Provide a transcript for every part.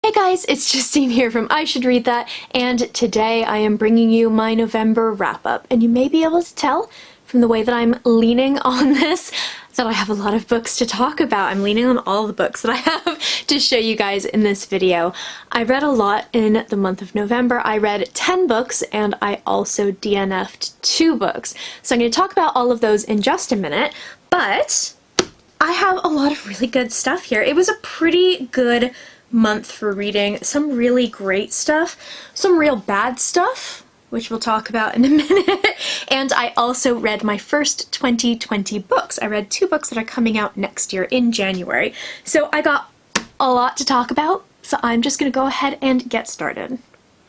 Hey guys, it's Justine here from I Should Read That, and today I am bringing you my November wrap-up. And you may be able to tell from the way that I'm leaning on this that I have a lot of books to talk about. I'm leaning on all the books that I have to show you guys in this video. I read a lot in the month of November. I read 10 books and I also DNF'd 2 books. So I'm going to talk about all of those in just a minute, but I have a lot of really good stuff here. It was a pretty good month for reading. Some really great stuff, some real bad stuff, which we'll talk about in a minute, and I also read my first 2020 books. I read 2 books that are coming out next year in January. So I got a lot to talk about, so I'm just gonna go ahead and get started.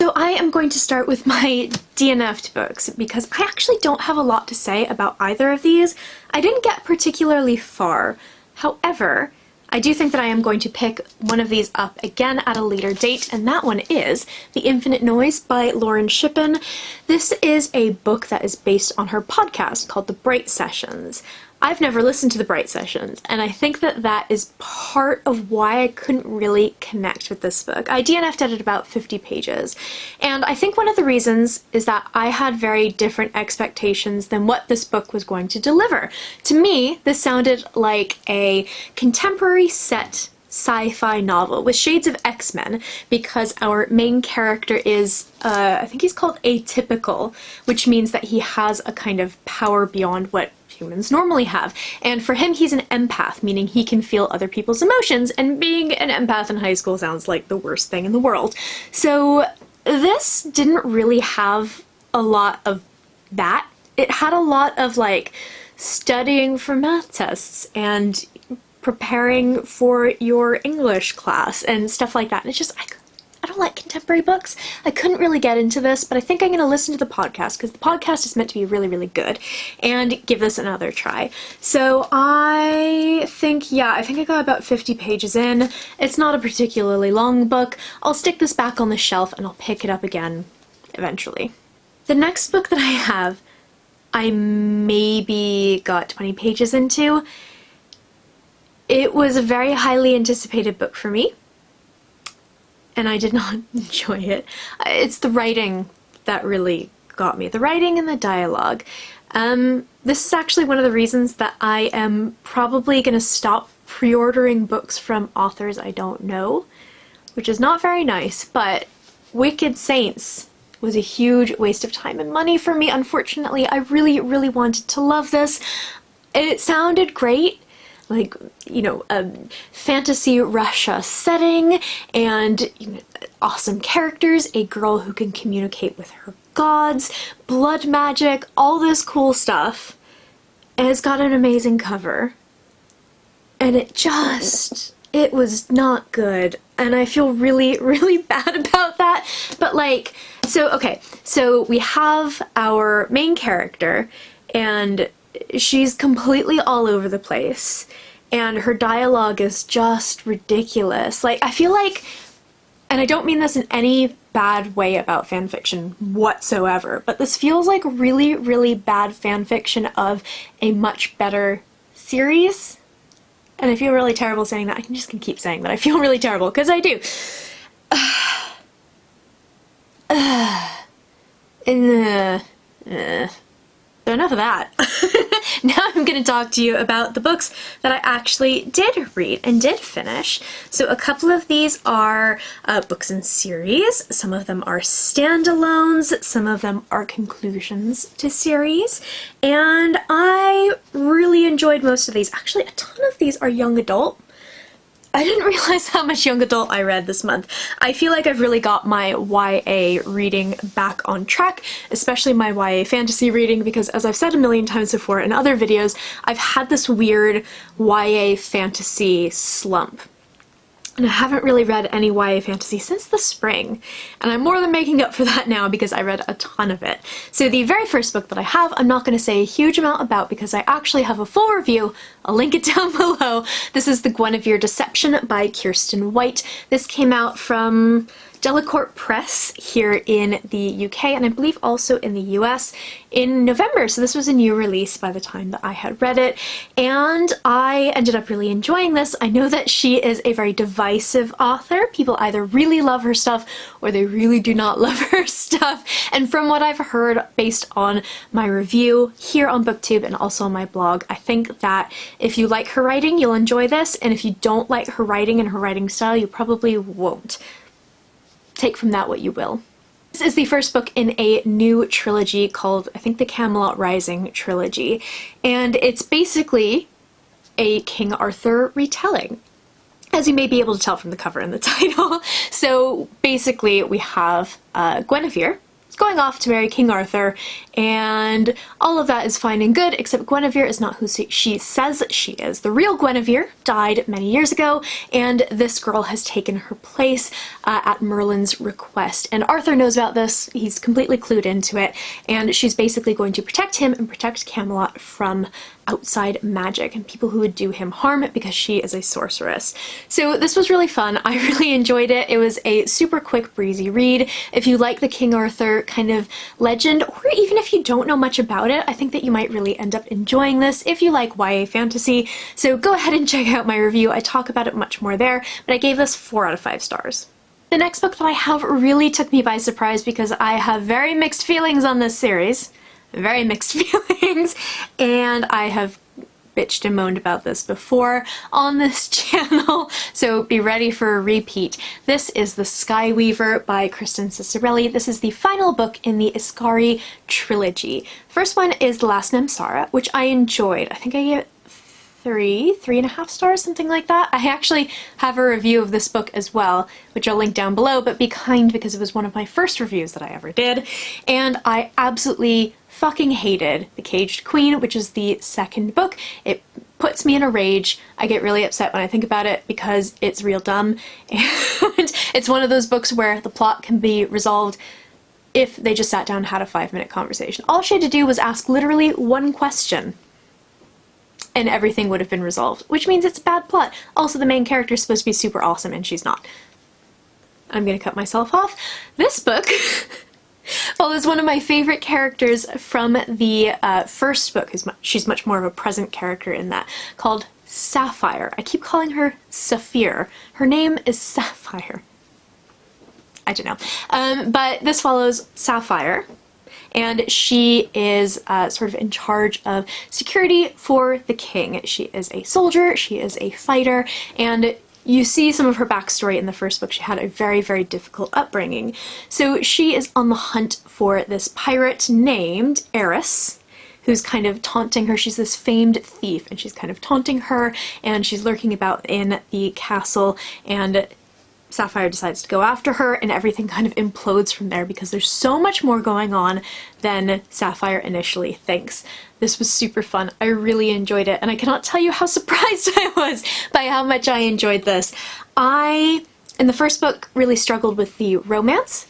So I am going to start with my DNF'd books because I actually don't have a lot to say about either of these. I didn't get particularly far. However, I do think that I am going to pick one of these up again at a later date, and that one is The Infinite Noise by Lauren Shippen. This is a book that is based on her podcast called The Bright Sessions. I've never listened to The Bright Sessions, and I think that that is part of why I couldn't really connect with this book. I DNF'd it at about 50 pages, and I think one of the reasons is that I had very different expectations than what this book was going to deliver. To me, this sounded like a contemporary set sci-fi novel with shades of X-Men because our main character is, I think he's called atypical, which means that he has a kind of power beyond what humans normally have. And for him, he's an empath, meaning he can feel other people's emotions, and being an empath in high school sounds like the worst thing in the world. So this didn't really have a lot of that. It had a lot of like studying for math tests and preparing for your English class and stuff like that. And it's just, I don't like contemporary books. I couldn't really get into this, but I think I'm going to listen to the podcast because the podcast is meant to be really, really good, and give this another try. So I think I got about 50 pages in. It's not a particularly long book. I'll stick this back on the shelf and I'll pick it up again eventually. The next book that I have, I maybe got 20 pages into. It was a very highly anticipated book for me, and I did not enjoy it. It's the writing that really got me. The writing and the dialogue. This is actually one of the reasons that I am probably going to stop pre-ordering books from authors I don't know, which is not very nice, but Wicked Saints was a huge waste of time and money for me, unfortunately. I really, really wanted to love this. It sounded great. Like, you know, a fantasy Russia setting, and awesome characters, a girl who can communicate with her gods, blood magic, all this cool stuff. And it's got an amazing cover. And it was not good. And I feel really, really bad about that. But like, so we have our main character, and she's completely all over the place, and her dialogue is just ridiculous. Like, I feel like, and I don't mean this in any bad way about fanfiction whatsoever, but this feels like really, really bad fanfiction of a much better series. And I feel really terrible saying that. I'm just gonna keep saying that. I feel really terrible, because I do. So enough of that. Now I'm going to talk to you about the books that I actually did read and did finish. So a couple of these are books in series, some of them are standalones, some of them are conclusions to series, and I really enjoyed most of these. Actually, a ton of these are young adult. I didn't realize how much young adult I read this month. I feel like I've really got my YA reading back on track, especially my YA fantasy reading, because as I've said a million times before in other videos, I've had this weird YA fantasy slump. And I haven't really read any YA fantasy since the spring, and I'm more than making up for that now because I read a ton of it. So the very first book that I have, I'm not going to say a huge amount about because I actually have a full review. I'll link it down below. This is The Guinevere Deception by Kirsten White. This came out from Delacourt Press here in the UK, and I believe also in the US in November, so this was a new release by the time that I had read it, and I ended up really enjoying this. I know that she is a very divisive author. People either really love her stuff or they really do not love her stuff, and from what I've heard based on my review here on BookTube and also on my blog, I think that if you like her writing, you'll enjoy this, and if you don't like her writing and her writing style, you probably won't. Take from that what you will. This is the first book in a new trilogy called, I think, the Camelot Rising trilogy, and it's basically a King Arthur retelling, as you may be able to tell from the cover and the title. So basically we have Guinevere going off to marry King Arthur, and all of that is fine and good, except Guinevere is not who she says she is. The real Guinevere died many years ago, and this girl has taken her place at Merlin's request. And Arthur knows about this, he's completely clued into it, and she's basically going to protect him and protect Camelot from outside magic and people who would do him harm because she is a sorceress. So this was really fun. I really enjoyed it. It was a super quick, breezy read. If you like the King Arthur kind of legend, or even if you don't know much about it, I think that you might really end up enjoying this if you like YA fantasy. So go ahead and check out my review. I talk about it much more there, but I gave this 4 out of 5 stars. The next book that I have really took me by surprise because I have very mixed feelings on this series. Very mixed feelings, and I have bitched and moaned about this before on this channel, so be ready for a repeat. This is The Skyweaver by Kristen Cicerelli. This is the final book in the Iskari trilogy. First one is The Last Namsara, which I enjoyed. I think I gave it 3.5 stars, something like that. I actually have a review of this book as well, which I'll link down below, but be kind because it was one of my first reviews that I ever did, and I absolutely fucking hated The Caged Queen, which is the second book. It puts me in a rage. I get really upset when I think about it because it's real dumb, and it's one of those books where the plot can be resolved if they just sat down and had a 5-minute conversation. All she had to do was ask literally one question, and everything would have been resolved, which means it's a bad plot. Also, the main character is supposed to be super awesome, and she's not. I'm gonna cut myself off. This book follows one of my favorite characters from the first book. She's much more of a present character in that, called Sapphire. I keep calling her Saphir. Her name is Sapphire. I don't know. But this follows Sapphire, and she is sort of in charge of security for the king. She is a soldier, she is a fighter, and you see some of her backstory in the first book. She had a very, very difficult upbringing. So she is on the hunt for this pirate named Eris, who's kind of taunting her. She's this famed thief, and she's kind of taunting her, and she's lurking about in the castle, and Sapphire decides to go after her, and everything kind of implodes from there because there's so much more going on than Sapphire initially thinks. This was super fun. I really enjoyed it, and I cannot tell you how surprised I was by how much I enjoyed this. I, in the first book, really struggled with the romance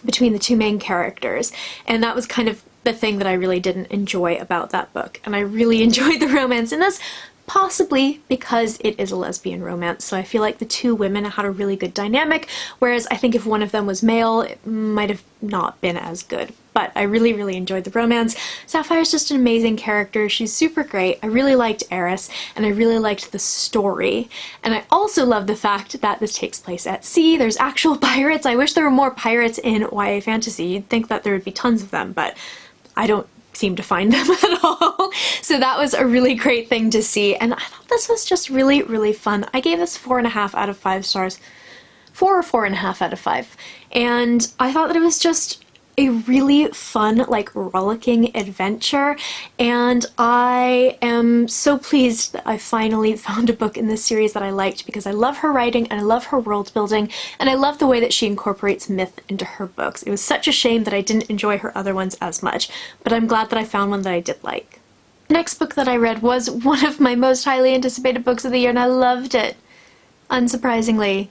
between the two main characters, and that was kind of the thing that I really didn't enjoy about that book, and I really enjoyed the romance in this, possibly because it is a lesbian romance, so I feel like the two women had a really good dynamic, whereas I think if one of them was male, it might have not been as good. But I really, really enjoyed the romance. Sapphire's just an amazing character. She's super great. I really liked Eris, and I really liked the story. And I also love the fact that this takes place at sea. There's actual pirates. I wish there were more pirates in YA fantasy. You'd think that there would be tons of them, but I don't seem to find them at all. So that was a really great thing to see, and I thought this was just really, really fun. I gave this 4.5 out of 5 stars. 4 or 4.5 out of 5. And I thought that it was just a really fun, like, rollicking adventure, and I am so pleased that I finally found a book in this series that I liked, because I love her writing and I love her world building, and I love the way that she incorporates myth into her books. It was such a shame that I didn't enjoy her other ones as much, but I'm glad that I found one that I did like. The next book that I read was one of my most highly anticipated books of the year, and I loved it. Unsurprisingly.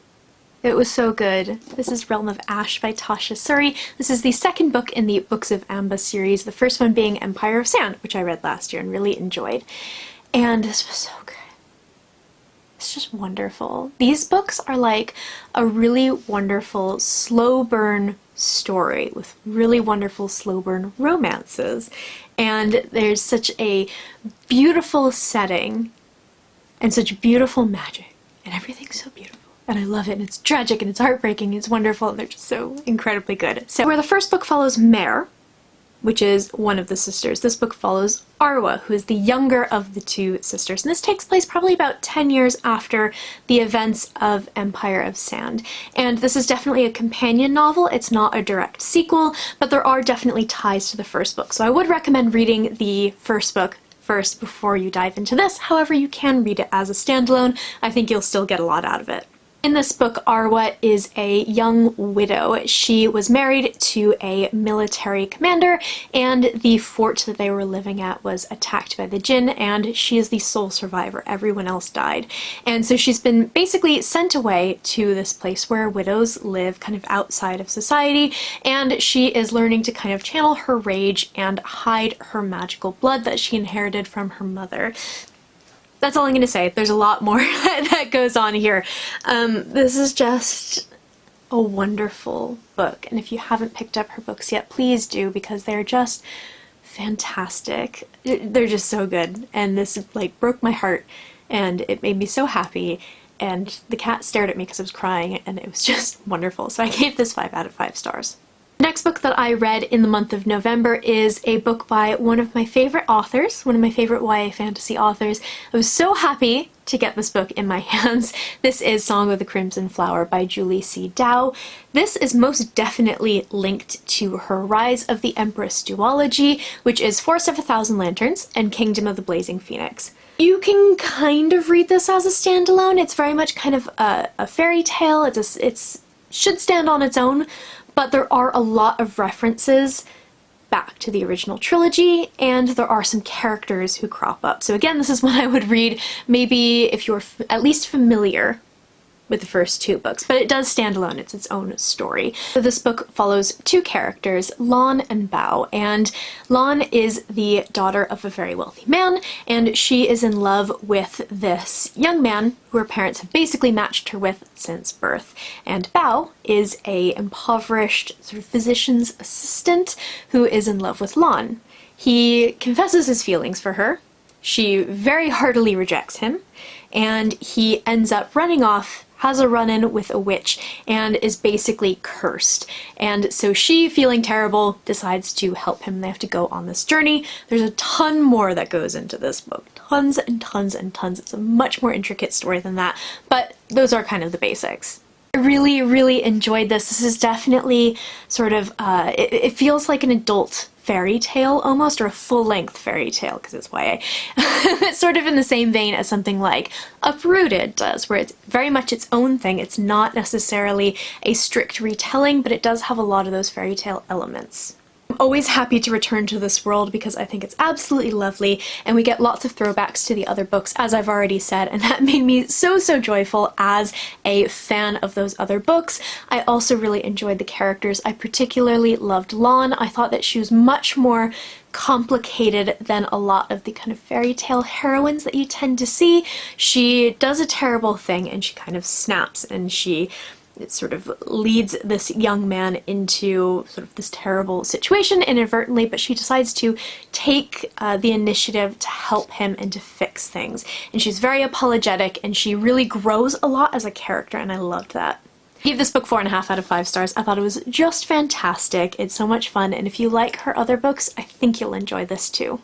It was so good. This is Realm of Ash by Tasha Suri. This is the second book in the Books of Amba series, the first one being Empire of Sand, which I read last year and really enjoyed. And this was so good. It's just wonderful. These books are like a really wonderful slow burn story with really wonderful slow burn romances. And there's such a beautiful setting and such beautiful magic, and everything's so beautiful. And I love it, and it's tragic, and it's heartbreaking, and it's wonderful, and they're just so incredibly good. So where the first book follows Mare, which is one of the sisters, this book follows Arwa, who is the younger of the two sisters. And this takes place probably about 10 years after the events of Empire of Sand. And this is definitely a companion novel. It's not a direct sequel, but there are definitely ties to the first book. So I would recommend reading the first book first before you dive into this. However, you can read it as a standalone. I think you'll still get a lot out of it. In this book, Arwa is a young widow. She was married to a military commander, and the fort that they were living at was attacked by the Jinn, and she is the sole survivor. Everyone else died. And so she's been basically sent away to this place where widows live kind of outside of society, and she is learning to kind of channel her rage and hide her magical blood that she inherited from her mother. That's all I'm going to say. There's a lot more that goes on here. This is just a wonderful book, and if you haven't picked up her books yet, please do, because they're just fantastic. They're just so good, and this like broke my heart, and it made me so happy, and the cat stared at me because I was crying, and it was just wonderful. So I gave this 5 out of 5 stars. The next book that I read in the month of November is a book by one of my favorite authors, one of my favorite YA fantasy authors. I was so happy to get this book in my hands. This is Song of the Crimson Flower by Julie C. Dow. This is most definitely linked to her Rise of the Empress duology, which is Forest of a Thousand Lanterns and Kingdom of the Blazing Phoenix. You can kind of read this as a standalone. It's very much kind of a fairy tale. It's should stand on its own, but there are a lot of references back to the original trilogy, and there are some characters who crop up. So again, this is one I would read maybe if you're at least familiar with the first 2 books, but it does stand alone. It's its own story. So this book follows 2 characters, Lon and Bao, and Lon is the daughter of a very wealthy man, and she is in love with this young man who her parents have basically matched her with since birth. And Bao is a impoverished sort of physician's assistant who is in love with Lon. He confesses his feelings for her. She very heartily rejects him, and he ends up running off, has a run-in with a witch, and is basically cursed. And so she, feeling terrible, decides to help him. They have to go on this journey. There's a ton more that goes into this book. Tons and tons and tons. It's a much more intricate story than that, but those are kind of the basics. I really, really enjoyed this. This is definitely sort of, it feels like an adult fairy tale almost, or a full-length fairy tale because it's YA. It's sort of in the same vein as something like Uprooted does, where it's very much its own thing. It's not necessarily a strict retelling, but it does have a lot of those fairy tale elements. I'm always happy to return to this world because I think it's absolutely lovely, and we get lots of throwbacks to the other books, as I've already said, and that made me so joyful as a fan of those other books. I also really enjoyed the characters. I particularly loved Lon. I thought that she was much more complicated than a lot of the kind of fairy tale heroines that you tend to see. She does a terrible thing and she kind of snaps, and it sort of leads this young man into sort of this terrible situation inadvertently, but she decides to take the initiative to help him and to fix things. And she's very apologetic, and she really grows a lot as a character, and I loved that. I gave this book 4.5 out of 5 stars. I thought it was just fantastic. It's so much fun, and if you like her other books, I think you'll enjoy this too.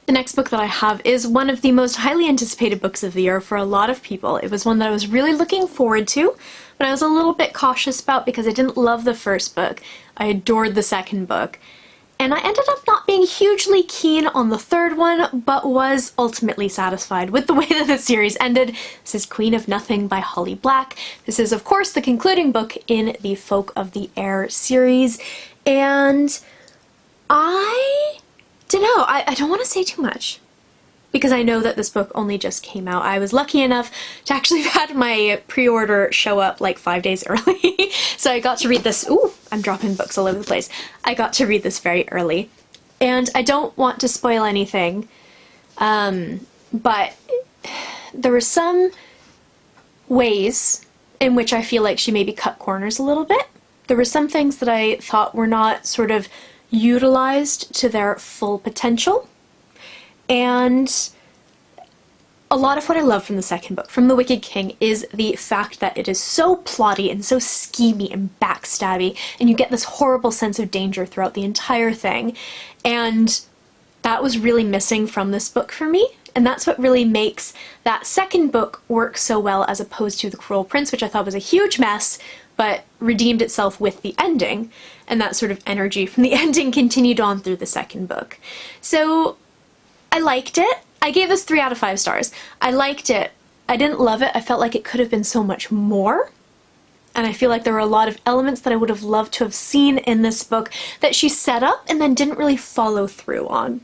The next book that I have is one of the most highly anticipated books of the year for a lot of people. It was one that I was really looking forward to, but I was a little bit cautious about because I didn't love the first book. I adored the second book. And I ended up not being hugely keen on the third one, but was ultimately satisfied with the way that the series ended. This is Queen of Nothing by Holly Black. This is, of course, the concluding book in the Folk of the Air series, and I don't know, I don't want to say too much, because I know that this book only just came out. I was lucky enough to actually have had my pre-order show up like 5 days early, so I got to read this. Ooh, I'm dropping books all over the place. I got to read this very early, and I don't want to spoil anything, but there were some ways in which I feel like she maybe cut corners a little bit. There were some things that I thought were not sort of utilized to their full potential. And a lot of what I love from the second book, from The Wicked King, is the fact that it is so plotty and so schemy and backstabby, and you get this horrible sense of danger throughout the entire thing. And that was really missing from this book for me, and that's what really makes that second book work so well as opposed to The Cruel Prince, which I thought was a huge mess, but redeemed itself with the ending, and that sort of energy from the ending continued on through the second book. So I liked it. I gave this 3 out of 5 stars. I liked it. I didn't love it. I felt like it could have been so much more. And I feel like there were a lot of elements that I would have loved to have seen in this book that she set up and then didn't really follow through on.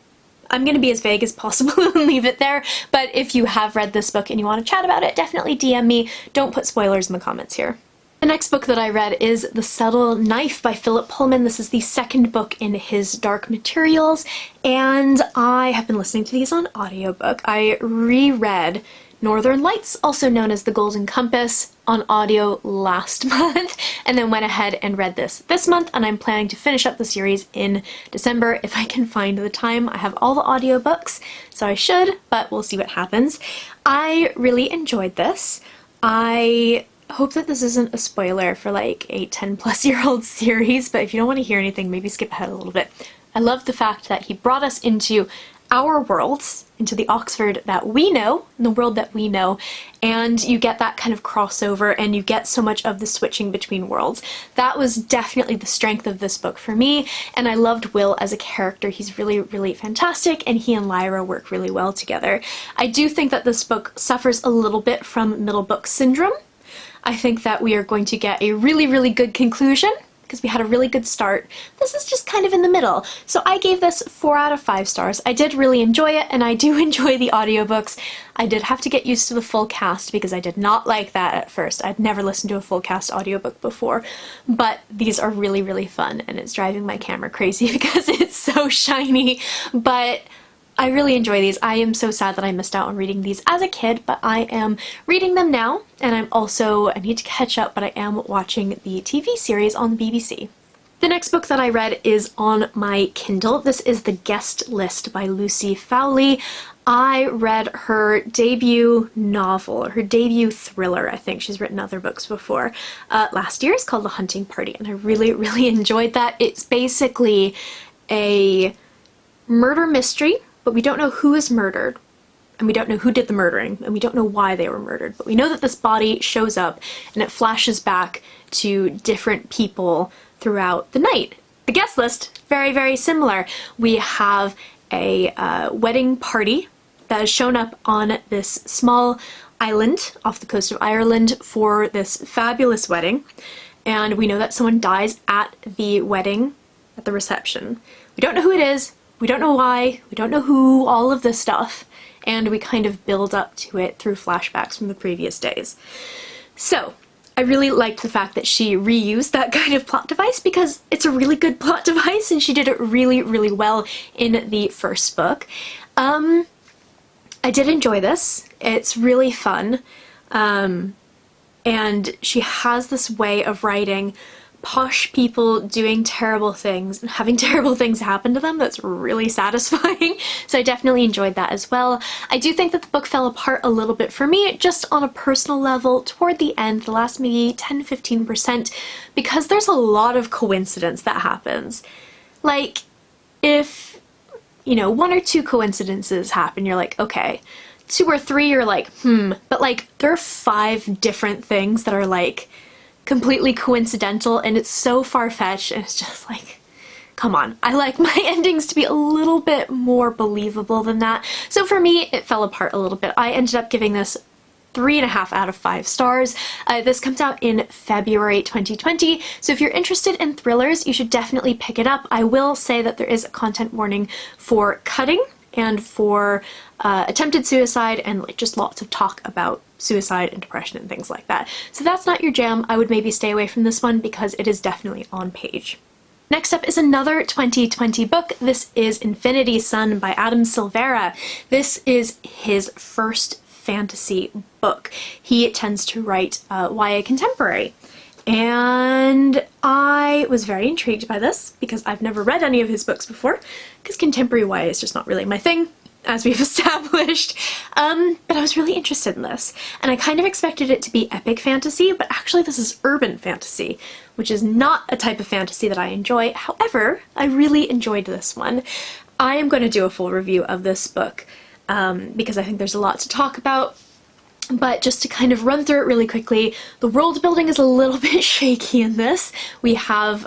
I'm going to be as vague as possible and leave it there, but if you have read this book and you want to chat about it, definitely DM me. Don't put spoilers in the comments here. The next book that I read is The Subtle Knife by Philip Pullman. This is the second book in his Dark Materials, and I have been listening to these on audiobook. I reread Northern Lights, also known as The Golden Compass, on audio last month, and then went ahead and read this month, and I'm planning to finish up the series in December if I can find the time. I have all the audiobooks, so I should, but we'll see what happens. I really enjoyed this. I hope that this isn't a spoiler for like a 10-plus-year-old series, but if you don't want to hear anything, maybe skip ahead a little bit. I love the fact that he brought us into our worlds, into the Oxford that we know, the world that we know, and you get that kind of crossover and you get so much of the switching between worlds. That was definitely the strength of this book for me, and I loved Will as a character. He's really, really fantastic, and he and Lyra work really well together. I do think that this book suffers a little bit from middle book syndrome. I think that we are going to get a really, really good conclusion because we had a really good start. This is just kind of in the middle. So I gave this 4 out of 5 stars. I did really enjoy it, and I do enjoy the audiobooks. I did have to get used to the full cast because I did not like that at first. I'd never listened to a full cast audiobook before, but these are really, really fun, and it's driving my camera crazy because it's so shiny, but I really enjoy these. I am so sad that I missed out on reading these as a kid, but I am reading them now, and I need to catch up, but I am watching the TV series on BBC. The next book that I read is on my Kindle. This is The Guest List by Lucy Fowley. I read her debut novel, or her debut thriller, I think. She's written other books before. Last year. It's called The Hunting Party, and I really, really enjoyed that. It's basically a murder mystery, but we don't know who is murdered, and we don't know who did the murdering, and we don't know why they were murdered, but we know that this body shows up and it flashes back to different people throughout the night. The guest list, very, very similar. We have a wedding party that has shown up on this small island off the coast of Ireland for this fabulous wedding, and we know that someone dies at the wedding, at the reception. We don't know who it is. We don't know why, we don't know who, all of this stuff, and we kind of build up to it through flashbacks from the previous days. So, I really liked the fact that she reused that kind of plot device because it's a really good plot device, and she did it really, really well in the first book. I did enjoy this. It's really fun, and she has this way of writing posh people doing terrible things and having terrible things happen to them that's really satisfying, so I definitely enjoyed that as well. I do think that the book fell apart a little bit for me, just on a personal level, toward the end, the last maybe 10-15%, because there's a lot of coincidence that happens. Like, if, you know, 1 or 2 coincidences happen, you're like, okay. 2 or 3, you're like, but like, there are 5 different things that are like completely coincidental, and it's so far-fetched, and it's just like, come on. I like my endings to be a little bit more believable than that. So for me, it fell apart a little bit. I ended up giving this 3.5 out of 5 stars. This comes out in February 2020, so if you're interested in thrillers, you should definitely pick it up. I will say that there is a content warning for cutting and for attempted suicide, and like just lots of talk about suicide and depression and things like that. So that's not your jam. I would maybe stay away from this one because it is definitely on page. Next up is another 2020 book. This is Infinity Sun by Adam Silvera. This is his first fantasy book. He tends to write YA contemporary. And I was very intrigued by this because I've never read any of his books before, because contemporary YA is just not really my thing, as we've established. But I was really interested in this, and I kind of expected it to be epic fantasy, but actually this is urban fantasy, which is not a type of fantasy that I enjoy. However, I really enjoyed this one. I am going to do a full review of this book because I think there's a lot to talk about. But just to kind of run through it really quickly, the world building is a little bit shaky in this. We have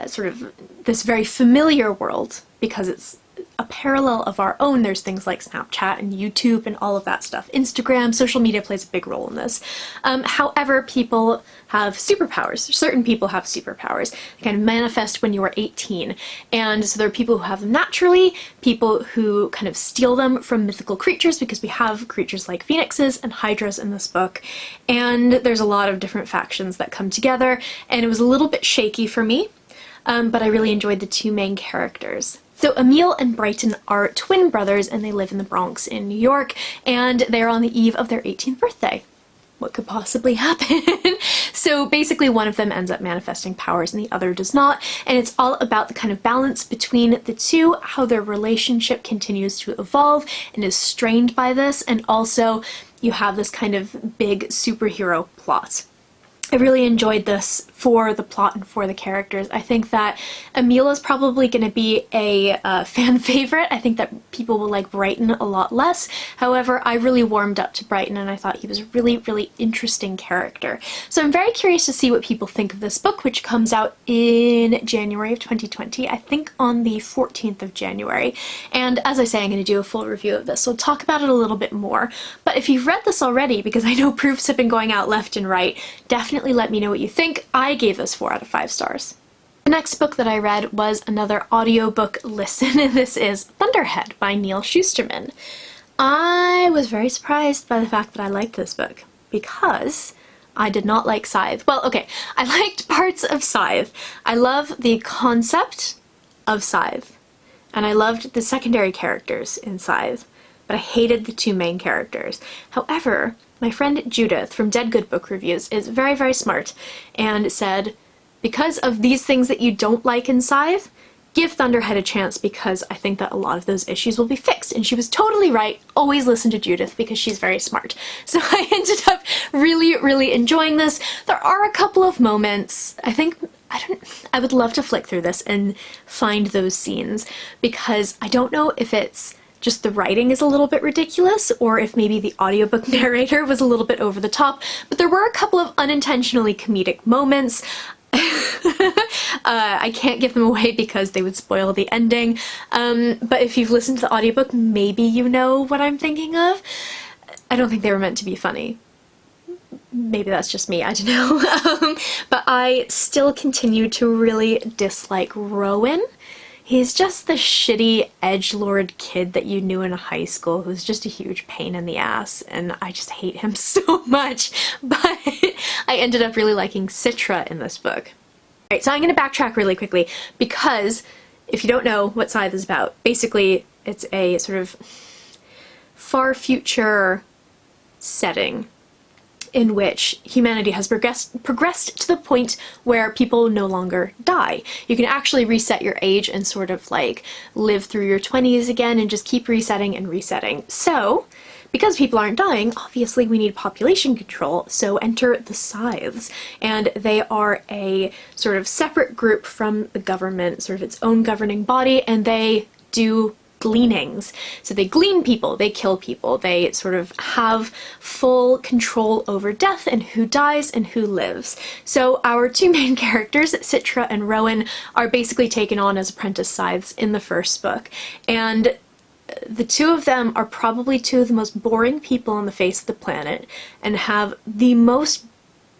sort of this very familiar world because it's a parallel of our own. There's things like Snapchat and YouTube and all of that stuff. Instagram, social media plays a big role in this. However, people have superpowers. Certain people have superpowers. They kind of manifest when you are 18. And so there are people who have them naturally, people who kind of steal them from mythical creatures, because we have creatures like phoenixes and hydras in this book. And there's a lot of different factions that come together, and it was a little bit shaky for me, but I really enjoyed the two main characters. So Emil and Brighton are twin brothers, and they live in the Bronx in New York, and they're on the eve of their 18th birthday. What could possibly happen? So basically one of them ends up manifesting powers and the other does not, and it's all about the kind of balance between the two, how their relationship continues to evolve and is strained by this, and also you have this kind of big superhero plot. I really enjoyed this for the plot and for the characters. I think that Emil is probably going to be a fan favorite. I think that people will like Brighton a lot less. However, I really warmed up to Brighton, and I thought he was a really, really interesting character. So I'm very curious to see what people think of this book, which comes out in January of 2020, I think on the 14th of January. And as I say, I'm going to do a full review of this, so I'll talk about it a little bit more. But if you've read this already, because I know proofs have been going out left and right, definitely let me know what you think. I gave this 4 out of 5 stars. The next book that I read was another audiobook listen, and this is Thunderhead by Neal Shusterman. I was very surprised by the fact that I liked this book, because I did not like Scythe. Well, okay, I liked parts of Scythe. I love the concept of Scythe, and I loved the secondary characters in Scythe, but I hated the two main characters. However, my friend Judith from Dead Good Book Reviews is very, very smart and said, because of these things that you don't like in Scythe, give Thunderhead a chance, because I think that a lot of those issues will be fixed. And she was totally right. Always listen to Judith because she's very smart. So I ended up really, really enjoying this. There are a couple of moments, I would love to flick through this and find those scenes, because I don't know if it's just the writing is a little bit ridiculous, or if maybe the audiobook narrator was a little bit over the top, but there were a couple of unintentionally comedic moments. I can't give them away because they would spoil the ending, but if you've listened to the audiobook, maybe you know what I'm thinking of. I don't think they were meant to be funny. Maybe that's just me, I don't know. But I still continue to really dislike Rowan. He's just the shitty edgelord kid that you knew in high school who's just a huge pain in the ass, and I just hate him so much. But I ended up really liking Citra in this book. Alright, so I'm going to backtrack really quickly, because if you don't know what Scythe is about, basically it's a sort of far future setting in which humanity has progressed to the point where people no longer die. You can actually reset your age and sort of like live through your 20s again and just keep resetting and resetting. So, because people aren't dying, obviously we need population control, so enter the Scythes. And they are a sort of separate group from the government, sort of its own governing body, and they do gleanings. So they glean people, they kill people, they sort of have full control over death and who dies and who lives. So our two main characters, Citra and Rowan, are basically taken on as apprentice scythes in the first book. And the two of them are probably two of the most boring people on the face of the planet, and have the most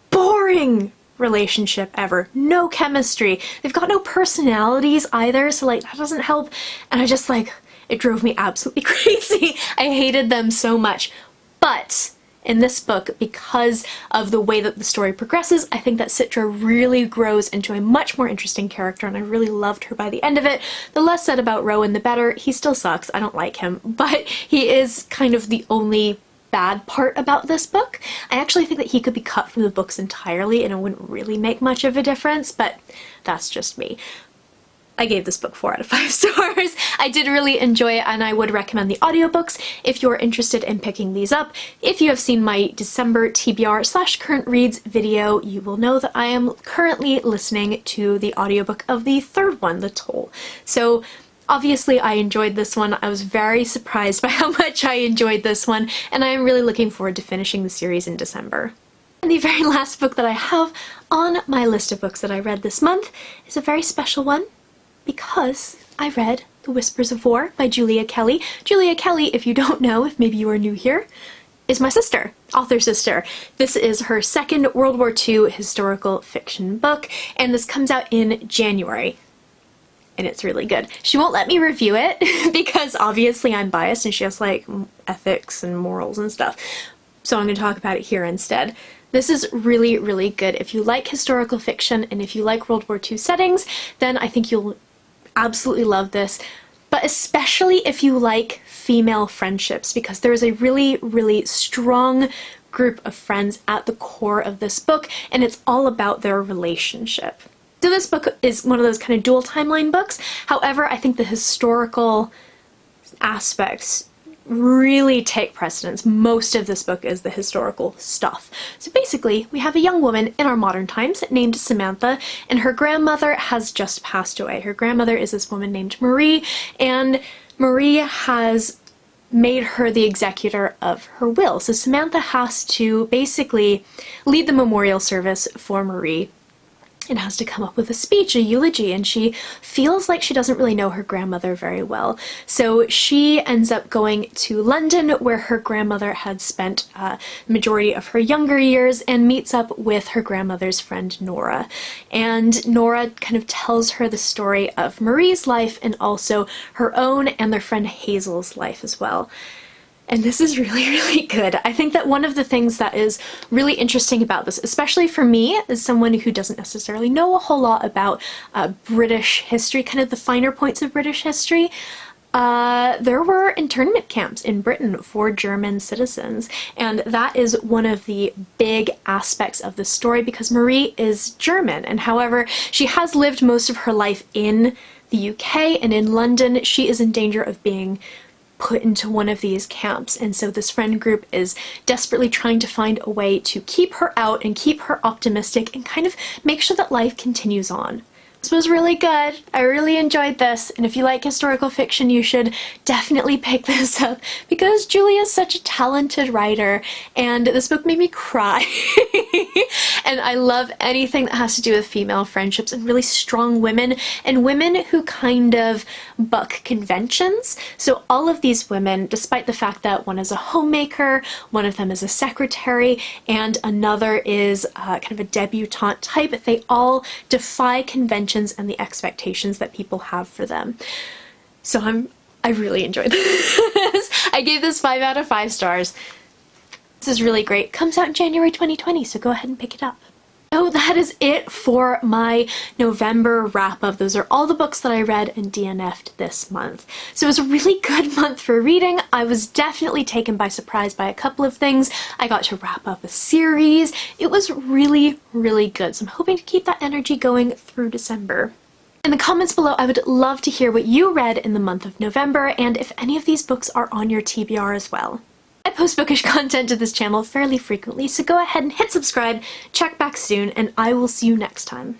boring relationship ever. No chemistry. They've got no personalities either, so like that doesn't help. And I just like, it drove me absolutely crazy. I hated them so much. But in this book, because of the way that the story progresses, I think that Citra really grows into a much more interesting character, and I really loved her by the end of it. The less said about Rowan, the better. He still sucks. I don't like him, but he is kind of the only bad part about this book. I actually think that he could be cut from the books entirely and it wouldn't really make much of a difference, but that's just me. I gave this book 4 out of 5 stars. I did really enjoy it and I would recommend the audiobooks if you're interested in picking these up. If you have seen my December TBR/current reads video, you will know that I am currently listening to the audiobook of the third one, The Toll. So obviously I enjoyed this one. I was very surprised by how much I enjoyed this one, and I am really looking forward to finishing the series in December. And the very last book that I have on my list of books that I read this month is a very special one, because I read The Whispers of War by Julia Kelly. Julia Kelly, if you don't know, if maybe you are new here, is my sister, author sister. This is her second World War II historical fiction book, and this comes out in January. And it's really good. She won't let me review it because obviously I'm biased and she has like ethics and morals and stuff. So I'm going to talk about it here instead. This is really, really good. If you like historical fiction and if you like World War II settings, then I think you'll absolutely love this. But especially if you like female friendships, because there is a really, really strong group of friends at the core of this book, and it's all about their relationship. So this book is one of those kind of dual timeline books. However, I think the historical aspects really take precedence. Most of this book is the historical stuff. So basically, we have a young woman in our modern times named Samantha, and her grandmother has just passed away. Her grandmother is this woman named Marie, and Marie has made her the executor of her will. So Samantha has to basically lead the memorial service for Marie and has to come up with a speech, a eulogy, and she feels like she doesn't really know her grandmother very well. So she ends up going to London, where her grandmother had spent the majority of her younger years, and meets up with her grandmother's friend Nora. And Nora kind of tells her the story of Marie's life and also her own and their friend Hazel's life as well. And this is really, really good. I think that one of the things that is really interesting about this, especially for me as someone who doesn't necessarily know a whole lot about British history, kind of the finer points of British history, there were internment camps in Britain for German citizens, and that is one of the big aspects of the story because Marie is German, and however she has lived most of her life in the UK and in London, she is in danger of being put into one of these camps, and so this friend group is desperately trying to find a way to keep her out and keep her optimistic and kind of make sure that life continues on. This was really good. I really enjoyed this, and if you like historical fiction, you should definitely pick this up because Julia is such a talented writer, and this book made me cry. And I love anything that has to do with female friendships and really strong women and women who kind of buck conventions. So all of these women, despite the fact that one is a homemaker, one of them is a secretary, and another is kind of a debutante type, they all defy conventions and the expectations that people have for them. So I really enjoyed this. I gave this 5 out of 5 stars. This is really great. Comes out in January 2020, so go ahead and pick it up. So that is it for my November wrap-up. Those are all the books that I read and DNF'd this month. So it was a really good month for reading. I was definitely taken by surprise by a couple of things. I got to wrap up a series. It was really, really good. So I'm hoping to keep that energy going through December. In the comments below, I would love to hear what you read in the month of November and if any of these books are on your TBR as well. I post bookish content to this channel fairly frequently, so go ahead and hit subscribe, check back soon, and I will see you next time.